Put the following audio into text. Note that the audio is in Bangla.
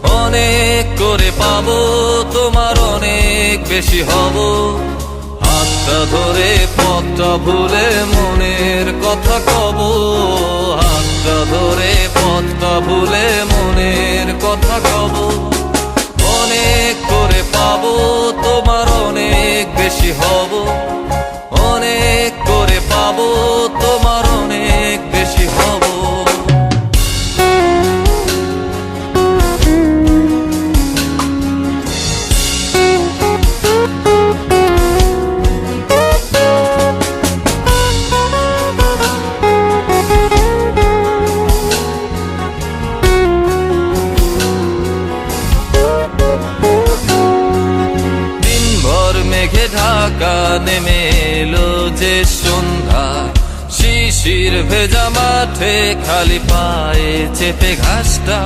অনেক করে পাবো, তোমার অনেক বেশি হব। হাতটা ধরে পথটা ভুলে মনের কথা কব, হাতটা ধরে পথটা ভুলে মনের কথা কব। অনেক করে পাবো, তোমার অনেক বেশি হব। অনেক করে পাবো, তোমার অনেক বেশি হব। মেঘে ঢাকা নেমে এলো যে সন্ধ্যা, শিশির ভেজা মাঠে খালি পায়ে চেপে ঘাসটা।